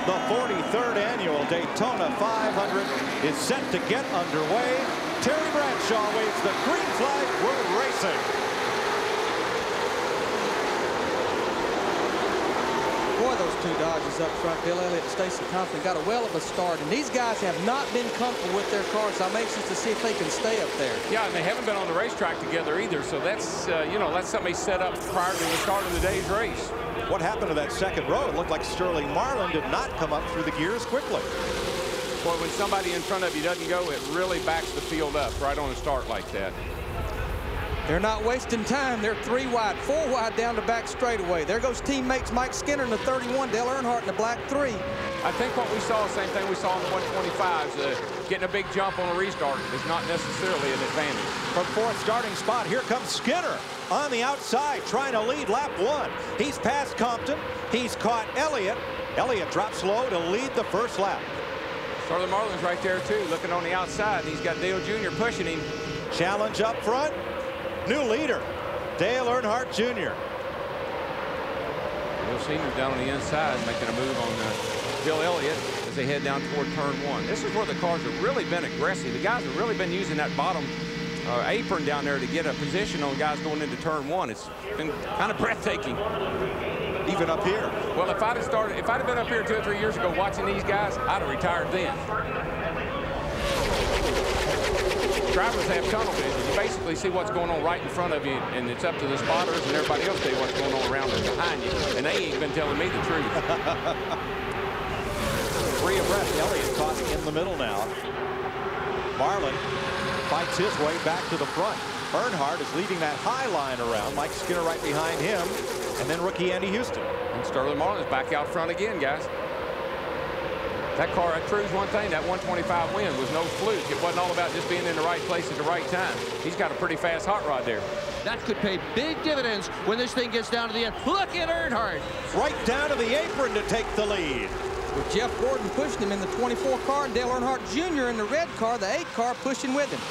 The 43rd annual Daytona 500 is set to get underway. Terry Bradshaw waves the green flag. We're racing. Boy, those two Dodgers up front, Bill Elliott and Stacy Compton, got a well of a start, and these guys have not been comfortable with their cars. So I'm anxious to see if they can stay up there. Yeah, and they haven't been on the racetrack together either, so that's, you know, that's something he set up prior to the start of the day's race. What happened to that second row? It looked like Sterling Marlin did not come up through the gears quickly. Boy, when somebody in front of you doesn't go, it really backs the field up right on a start like that. They're not wasting time. They're 3 wide, 4 wide down the back straightaway. There goes teammates Mike Skinner in the 31, Dale Earnhardt in the black 3. I think what we saw, same thing we saw in the 125s, getting a big jump on a restart is not necessarily an advantage. From fourth starting spot, here comes Skinner on the outside trying to lead lap 1. He's passed Compton. He's caught Elliott. Elliott drops low to lead the first lap. Sterling Marlin's right there too, looking on the outside. He's got Dale Jr. pushing him. Challenge up front. New leader, Dale Earnhardt Jr. Bill Senior down on the inside making a move on Bill Elliott as they head down toward turn 1. This is where the cars have really been aggressive. The guys have really been using that bottom apron down there to get a position on guys going into turn 1. It's been kind of breathtaking. Even up here. Well, if I'd have been up here 2 or 3 years ago watching these guys, I'd have retired then. Drivers have tunnel vision. You basically see what's going on right in front of you, and it's up to the spotters and everybody else to tell you what's going on around and behind you, and they ain't been telling me the truth. 3 abreast. Elliott caught in the middle now. Marlin fights his way back to the front. Earnhardt is leading that high line around. Mike Skinner right behind him, and then rookie Andy Houston. And Sterling Marlin's back out front again, guys. That car, that proves one thing, that 125 win was no fluke. It wasn't all about just being in the right place at the right time. He's got a pretty fast hot rod there. That could pay big dividends when this thing gets down to the end. Look at Earnhardt. Right down to the apron to take the lead. With Jeff Gordon pushing him in the 24 car and Dale Earnhardt Jr. in the red car, the 8 car pushing with him.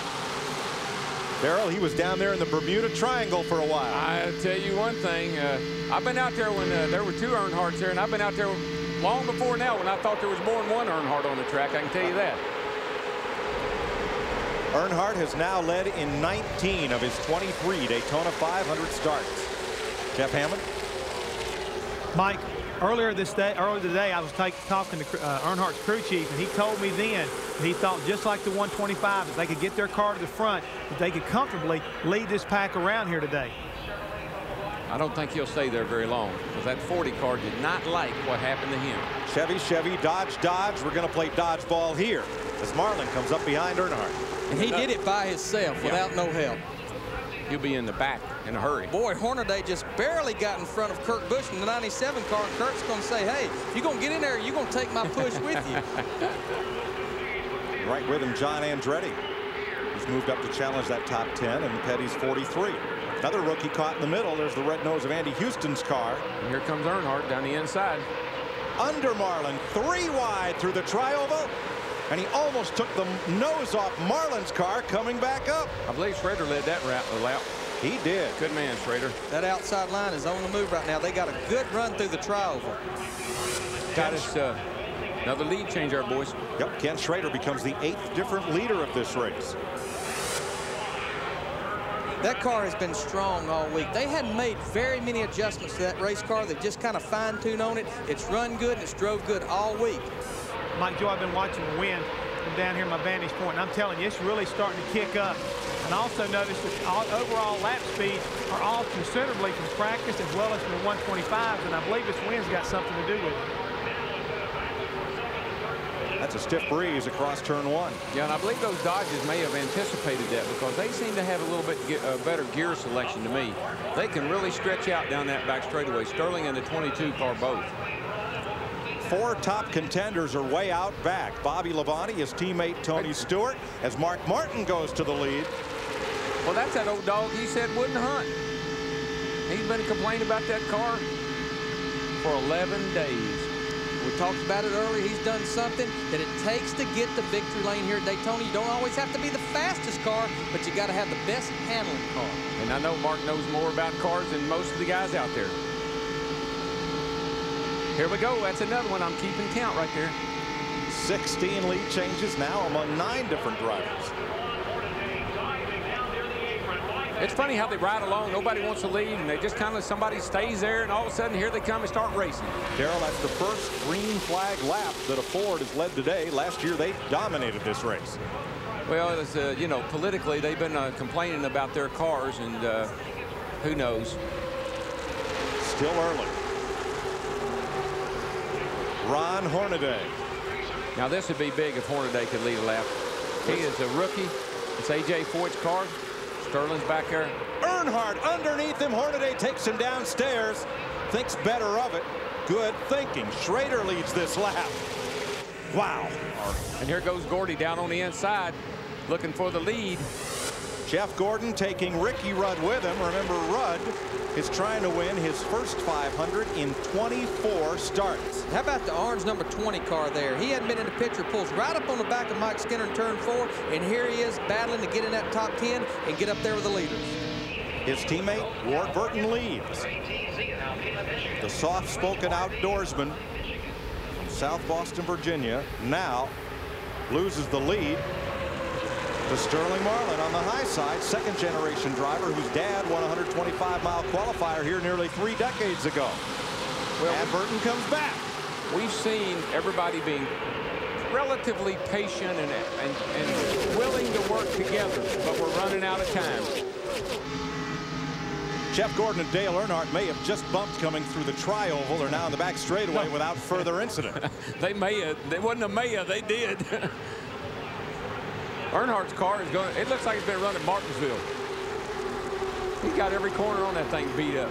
Darrell, he was down there in the Bermuda Triangle for a while. I'll tell you one thing. I've been out there when there were 2 Earnhardts there, and I've been out there long before now when I thought there was more than one Earnhardt on the track. I can tell you that. Earnhardt has now led in 19 of his 23 Daytona 500 starts. Jeff Hammond. Mike, earlier today, I was talking to Earnhardt's crew chief, and he told me then that he thought just like the 125, if they could get their car to the front, that they could comfortably lead this pack around here today. I don't think he'll stay there very long because that 40 car did not like what happened to him. Chevy, Dodge. We're going to play dodgeball here as Marlin comes up behind Earnhardt. And he did it by himself without no help. He'll be in the back in a hurry. Boy, Hornaday just barely got in front of Kurt Busch in the 97 car, and Kurt's going to say, hey, if you're going to get in there, you're going to take my push with you. Right with him, John Andretti. He's moved up to challenge that top 10, and Petty's 43. Another rookie caught in the middle. There's the red nose of Andy Houston's car. And here comes Earnhardt down the inside. Under Marlin, 3 wide through the trioval. And he almost took the nose off Marlin's car coming back up. I believe Schrader led that lap. He did. Good man, Schrader. That outside line is on the move right now. They got a good run through the trioval. Got us another lead change there, boys. Yep, Ken Schrader becomes the 8th different leader of this race. That car has been strong all week. They hadn't made very many adjustments to that race car. They've just kind of fine-tuned on it. It's run good and it's drove good all week. Mike Joe, I've been watching the wind from down here at my vantage point, and I'm telling you, it's really starting to kick up. And I also noticed that overall lap speeds are off considerably from practice as well as from the 125s, and I believe this wind's got something to do with it. That's a stiff breeze across turn 1. Yeah, and I believe those Dodges may have anticipated that because they seem to have a little bit better gear selection to me. They can really stretch out down that back straightaway. Sterling and the 22 car both. 4 top contenders are way out back. Bobby Labonte, his teammate Tony Stewart, as Mark Martin goes to the lead. Well, that's that old dog he said wouldn't hunt. He's been complaining about that car for 11 days. We talked about it earlier. He's done something that it takes to get the victory lane here at Daytona. You don't always have to be the fastest car, but you got to have the best handling car. And I know Mark knows more about cars than most of the guys out there. Here we go. That's another one. I'm keeping count right there. 16 lead changes now among 9 different drivers. It's funny how they ride along. Nobody wants to lead, and they just kind of, somebody stays there, and all of a sudden here they come and start racing. Darrell, that's the first green flag lap that a Ford has led today. Last year they dominated this race. Well, it's, you know, politically they've been complaining about their cars, and who knows. Still early. Ron Hornaday. Now this would be big if Hornaday could lead a lap. He is a rookie. It's A.J. Foyt's car. Sterling's back there. Earnhardt underneath him. Hornaday takes him downstairs. Thinks better of it. Good thinking. Schrader leads this lap. Wow. And here goes Gordy down on the inside, looking for the lead. Jeff Gordon taking Ricky Rudd with him. Remember, Rudd is trying to win his first 500 in 24 starts. How about the orange number 20 car there? He hadn't been in the picture, pulls right up on the back of Mike Skinner in turn 4, and here he is battling to get in that top 10 and get up there with the leaders. His teammate, Ward Burton, leads. The soft-spoken outdoorsman from South Boston, Virginia, now loses the lead to Sterling Marlin on the high side, second-generation driver whose dad won a 125-mile qualifier here nearly 3 decades ago. Well, and Burton comes back. We've seen everybody being relatively patient and willing to work together, but we're running out of time. Jeff Gordon and Dale Earnhardt may have just bumped coming through the tri-oval. They're now in the back straightaway without further incident. They may have. They wasn't a may have. They did. Earnhardt's car is going. It looks like it's been run at Martinsville. He's got every corner on that thing beat up.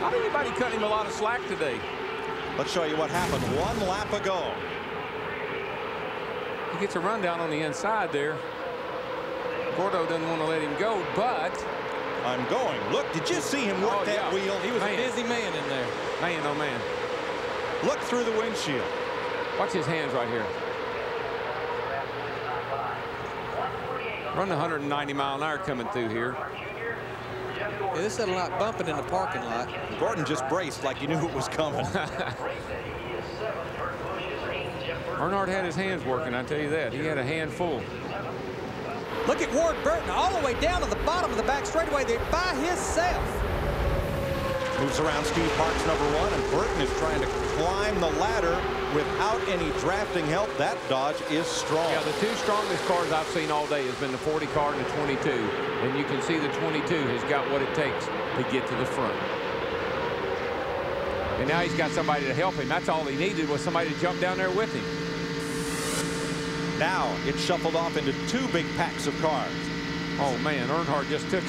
I think anybody cut him a lot of slack today. Let's show you what happened 1 lap ago. He gets a rundown on the inside there. Gordo doesn't want to let him go, but I'm going. Look, did you see him work that wheel? He was a busy man in there. Man, oh man. Look through the windshield. Watch his hands right here. Run 190 mile an hour coming through here. Yeah, this sounded like bumping in the parking lot. Gordon just braced like he knew it was coming. Earnhardt had his hands working, I tell you that. He had a handful. Look at Ward Burton all the way down to the bottom of the back straightaway there by himself. Moves around Steve Park's number 1, and Burton is trying to climb the ladder without any drafting help. That Dodge is strong. Yeah, the 2 strongest cars I've seen all day has been the 40 car and the 22. And you can see the 22 has got what it takes to get to the front. And now he's got somebody to help him. That's all he needed, was somebody to jump down there with him. Now it's shuffled off into 2 big packs of cars. Oh man, Earnhardt just took.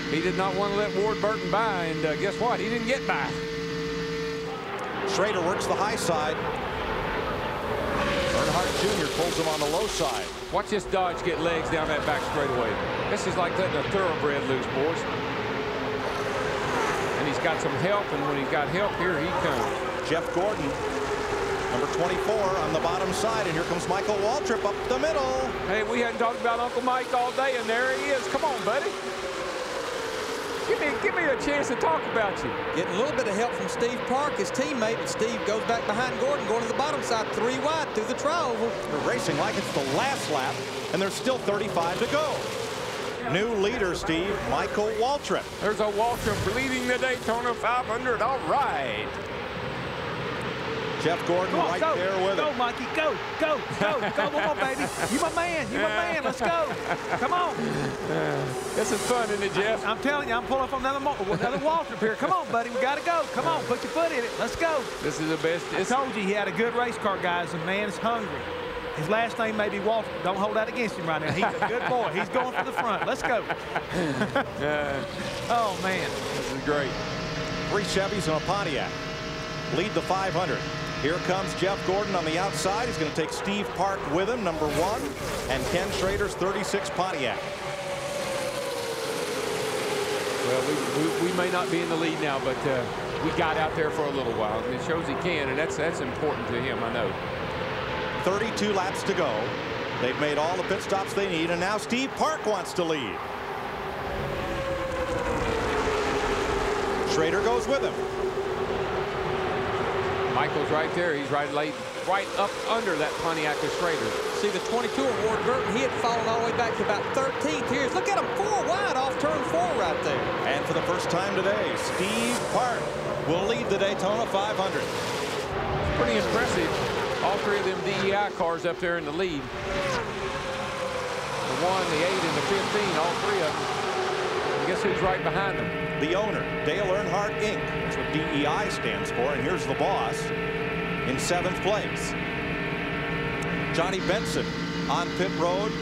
He did not want to let Ward Burton by, and guess what? He didn't get by. Schrader works the high side. Earnhardt Jr. pulls him on the low side. Watch this Dodge get legs down that back straightaway. This is like letting a thoroughbred loose, boys. And he's got some help, and when he's got help, here he comes. Jeff Gordon, number 24 on the bottom side, and here comes Michael Waltrip up the middle. Hey, we hadn't talked about Uncle Mike all day, and there he is. Come on, buddy. Give me a chance to talk about you. Getting a little bit of help from Steve Park, his teammate, and Steve goes back behind Gordon, going to the bottom side, 3 wide through the tri-oval. They're racing like it's the last lap, and there's still 35 to go. New leader, Steve, Michael Waltrip. There's a Waltrip leading the Daytona 500. All right. Jeff Gordon right there with him. Go, Mikey. Go. Come on, baby. You my man. Let's go. Come on. This is fun, isn't it, Jeff? I'm telling you, I'm pulling up another Waltrip here. Come on, buddy. We got to go. Come on. Put your foot in it. Let's go. This is the best. I told you he had a good race car, guys. The man is hungry. His last name may be Waltrip. Don't hold that against him right now. He's a good boy. He's going for the front. Let's go. Oh, man. This is great. 3 Chevys and a Pontiac lead the 500. Here comes Jeff Gordon on the outside. He's going to take Steve Park with him, number 1, and Ken Schrader's 36 Pontiac. Well, we may not be in the lead now, but we got out there for a little while. And it shows he can, and that's important to him, I know. 32 laps to go. They've made all the pit stops they need, and now Steve Park wants to lead. Schrader goes with him. Michael's right there. He's right up under that Pontiac of Schrader. See the 22 of Ward Burton, he had fallen all the way back to about 13th here. Look at him, 4 wide off turn 4 right there. And for the first time today, Steve Park will lead the Daytona 500. Pretty impressive. All 3 of them DEI cars up there in the lead. The 1, the 8, and the 15, all 3 of them. And guess who's right behind them? The owner, Dale Earnhardt Inc. That's what DEI stands for. And here's the boss in 7th place. Johnny Benson on pit road,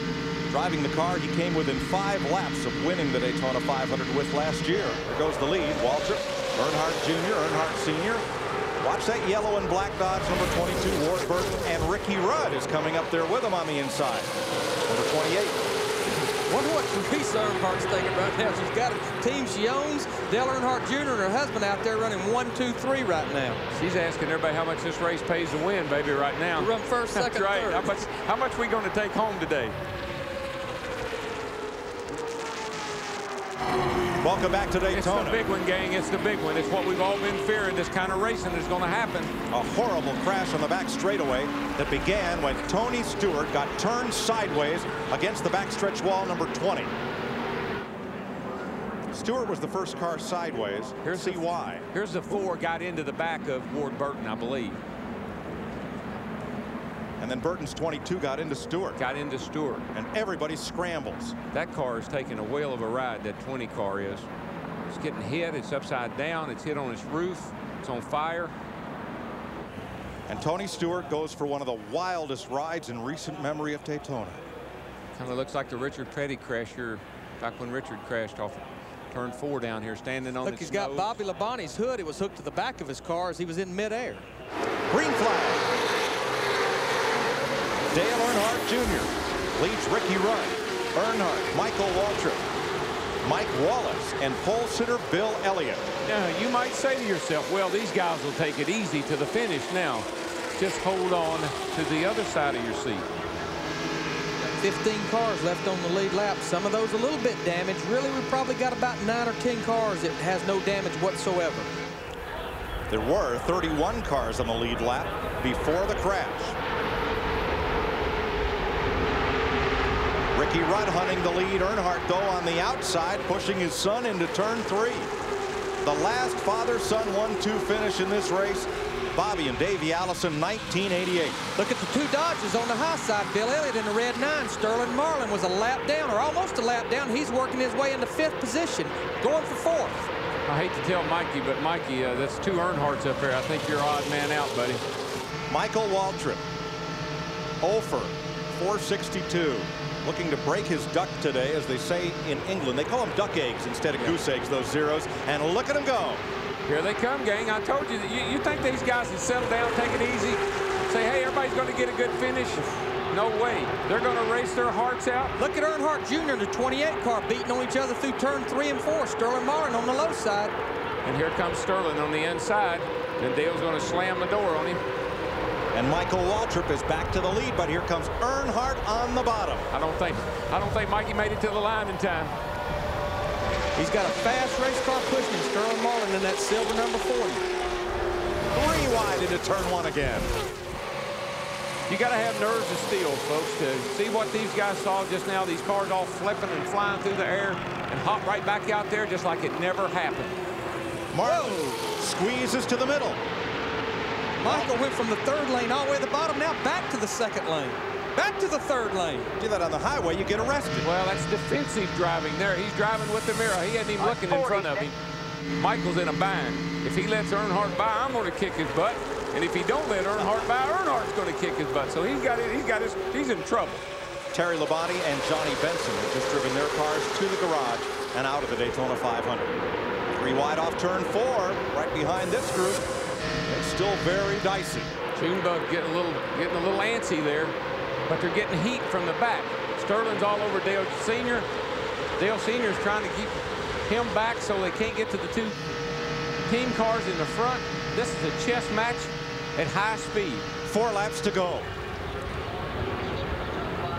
driving the car he came within 5 laps of winning the Daytona 500 with last year. There goes the lead. Waltrip, Earnhardt Jr., Earnhardt Sr. Watch that yellow and black Dodge, number 22, Ward Burton, and Ricky Rudd is coming up there with him on the inside. Number 28. Wonder what Teresa Earnhardt's thinking right now. She's got a team she owns. Dale Earnhardt Jr. and her husband out there running 1, 2, 3 right now. She's asking everybody how much this race pays to win, baby, right now. Run first, second, That's right. third. How much we going to take home today? Welcome back to Daytona. It's the big one, gang. It's the big one. It's what we've all been fearing. This kind of racing is going to happen. A horrible crash on the back straightaway that began when Tony Stewart got turned sideways against the backstretch wall, number 20. Stewart was the first car sideways. Here's See why. Here's the 4 got into the back of Ward Burton, I believe. And then Burton's 22 got into Stewart. Got into Stewart. And everybody scrambles. That car is taking a whale of a ride, that 20 car is. It's getting hit. It's upside down. It's hit on its roof. It's on fire. And Tony Stewart goes for one of the wildest rides in recent memory of Daytona. Kind of looks like the Richard Petty crash here, back when Richard crashed off turn 4 down here, standing on Look, he's got Bobby Labonte's hood. It was hooked to the back of his car as he was in midair. Green flag. Dale Earnhardt Jr. leads Ricky Rudd, Earnhardt, Michael Waltrip, Mike Wallace, and pole sitter Bill Elliott. Now, you might say to yourself, well, these guys will take it easy to the finish now. Just hold on to the other side of your seat. 15 cars left on the lead lap. Some of those a little bit damaged. Really, we've probably got about 9 or 10 cars that has no damage whatsoever. There were 31 cars on the lead lap before the crash. Ricky Rudd hunting the lead. Earnhardt, though, on the outside, pushing his son into turn 3. The last father-son 1-2 finish in this race. Bobby and Davey Allison, 1988. Look at the 2 Dodges on the high side. Bill Elliott in the red 9. Sterling Marlin was a lap down, or almost a lap down. He's working his way into 5th position, going for 4th. I hate to tell Mikey, but Mikey, that's 2 Earnhardts up there. I think you're odd man out, buddy. Michael Waltrip, 0 for 462. Looking to break his duck today, as they say in England. They call them duck eggs instead of goose eggs, those zeros. And look at them go. Here they come, gang. I told you that you think these guys would settle down, take it easy, say, hey, everybody's going to get a good finish. No way. They're going to race their hearts out. Look at Earnhardt Jr. in the 28 car beating on each other through turn 3 and 4. Sterling Marlin on the low side. And here comes Sterling on the inside. And Dale's going to slam the door on him. And Michael Waltrip is back to the lead, but here comes Earnhardt on the bottom. I don't think Mikey made it to the line in time. He's got a fast race car pushing him. Sterling Marlin in that silver number 40. 3 wide into turn 1 again. You got to have nerves of steel, folks, to see what these guys saw just now. These cars all flipping and flying through the air and hop right back out there just like it never happened. Marlin squeezes to the middle. Michael went from the 3rd lane all the way to the bottom, now back to the 2nd lane. Back to the 3rd lane. Do that on the highway, you get arrested. Well, that's defensive driving there. He's driving with the mirror. He ain't even looking in front of him. Michael's in a bind. If he lets Earnhardt by, I'm going to kick his butt. And if he don't let Earnhardt by, Earnhardt's going to kick his butt. So he's in trouble. Terry Labonte and Johnny Benson have just driven their cars to the garage and out of the Daytona 500. 3 wide off turn 4, right behind this group. It's still very dicey. Junebug getting a little antsy there, but they're getting heat from the back. Sterling's all over Dale Sr. Dale Sr. is trying to keep him back so they can't get to the 2 team cars in the front. This is a chess match at high speed. 4 laps to go.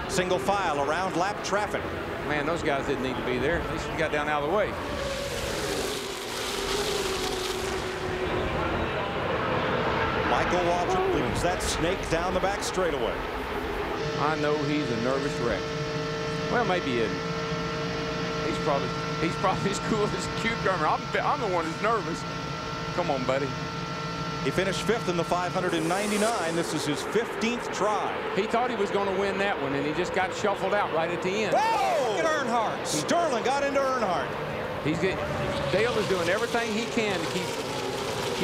Single file around lap traffic. Man, those guys didn't need to be there. They should have got down out of the way. Michael Waltrip leads that snake down the back straightaway. I know he's a nervous wreck. Well, maybe he isn't. He's probably as cool as a cucumber. I'm the one who's nervous. Come on, buddy. He finished 5th in the 599. This is his 15th try. He thought he was going to win that one, and he just got shuffled out right at the end. Whoa! Look at Earnhardt. Sterling got into Earnhardt. Dale is doing everything he can to keep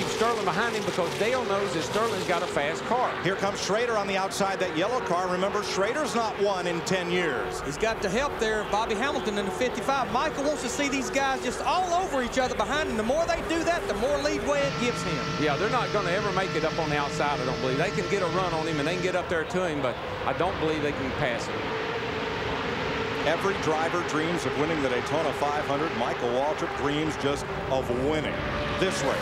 Sterling behind him, because Dale knows that Sterling's got a fast car. Here comes Schrader on the outside, that yellow car. Remember, Schrader's not won in 10 years. He's got the help there of Bobby Hamilton in the 55. Michael wants to see these guys just all over each other behind him. The more they do that, the more leadway it gives him. Yeah, they're not going to ever make it up on the outside, I don't believe. They can get a run on him, and they can get up there to him, but I don't believe they can pass him. Every driver dreams of winning the Daytona 500. Michael Waltrip dreams just of winning this race,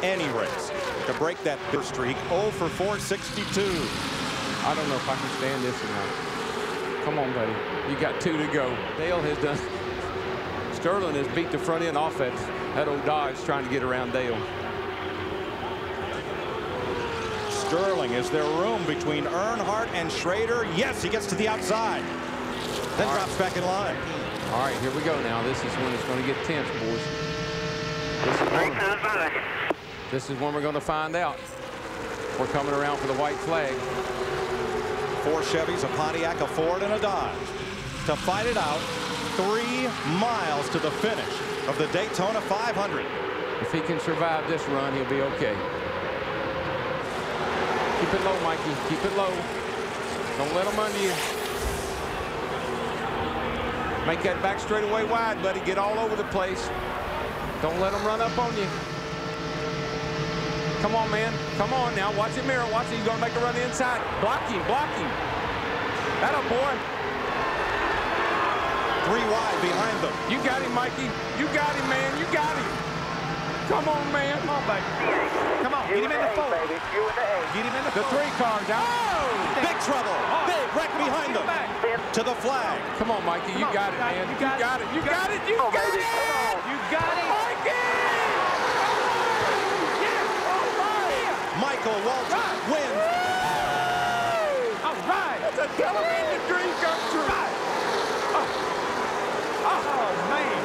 any race, to break that bitter streak. 0 for 462. I don't know if I can stand this or not. Come on, buddy. You got 2 to go. Dale has done. Sterling has beat the front end off that old Dodge trying to get around Dale. Sterling, is there room between Earnhardt and Schrader? Yes, he gets to the outside. Then drops back in line. All right, here we go now. This is when it's going to get tense, boys. This is when we're going to find out. We're coming around for the white flag. 4 Chevys, a Pontiac, a Ford, and a Dodge to fight it out 3 miles to the finish of the Daytona 500. If he can survive this run, he'll be okay. Keep it low, Mikey. Keep it low. Don't let them under you. Make that back straightaway wide, buddy. Get all over the place. Don't let them run up on you. Come on, man. Come on now. Watch the mirror. Watch it. He's going to make a run inside. Block him. Block him. That a boy. 3 wide behind them. You got him, Mikey. You got him, man. You got him. Come on, man. Come on, baby. Come on. Get him in the 4. Get him in the 4. The 3 cars out. Oh! Big trouble. Big wreck behind them. To the flag. Come on, Mikey. You got it, man. You got it. You got it. You got it. You got it. Mikey! Michael Waltrip wins. All right. That's a television dream come true. Oh, man.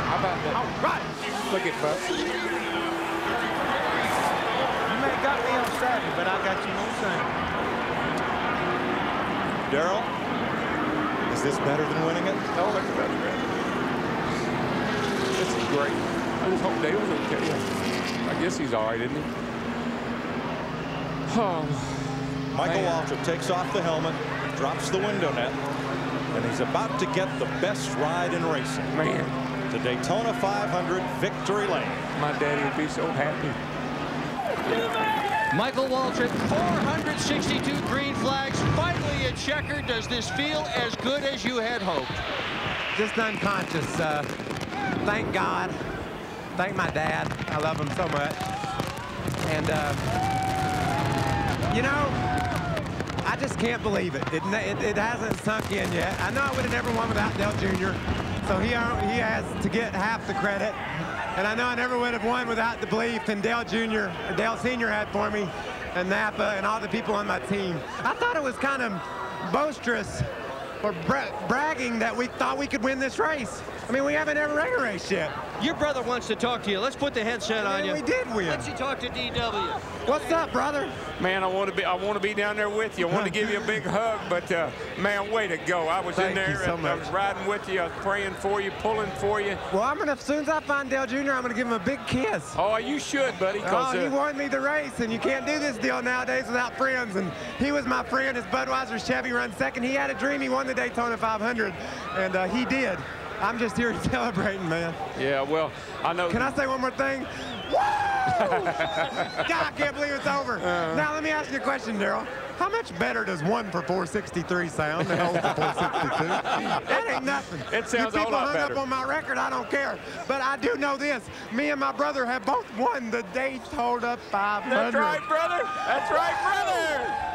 How about that? All right. Look at Buck. You may have got me on Saturday, but I got you on Sunday. Darrell, is this better than winning it? No, that's better. This is great. I just hope Dale's okay. I guess he's all right, isn't he? Oh, Michael man. Waltrip takes off the helmet, drops the window net, and he's about to get the best ride in racing. Man. The Daytona 500 victory lane. My daddy would be so happy. Michael Waltrip, 462 green flags, finally a checker. Does this feel as good as you had hoped? Just unconscious. Thank God. Thank my dad. I love him so much. And, you know, I just can't believe it. It hasn't sunk in yet. I know I would have never won without Dale Jr., so he has to get half the credit. And I know I never would have won without the belief in Dale Jr., or Dale Sr. had for me, and Napa, and all the people on my team. I thought it was kind of boisterous or bragging that we thought we could win this race. I mean, we haven't ever ran a race yet. Your brother wants to talk to you. Let's put the headset on you. We did win. Let's you talk to DW. What's up, brother? Man, I want to be down there with you. I want to give you a big hug, but man, way to go. I was in there, so and I was riding with you. I was praying for you, pulling for you. Well, as soon as I find Dale Jr., I'm gonna give him a big kiss. Oh, you should, buddy. Oh, he won me the race, and you can't do this deal nowadays without friends. And he was my friend. His Budweiser Chevy runs second. He had a dream. He won the Daytona 500, and he did. I'm just here celebrating, man. Yeah, well, I know. Can I say one more thing? Woo! God, I can't believe it's over. Now, let me ask you a question, Darrell. How much better does 1 for 463 sound than 0 for 462? That ain't nothing. It sounds a you whole people lot hung better. up on my record, I don't care. But I do know this. Me and my brother have both won the Daytona 500. That's right, brother. That's right, brother.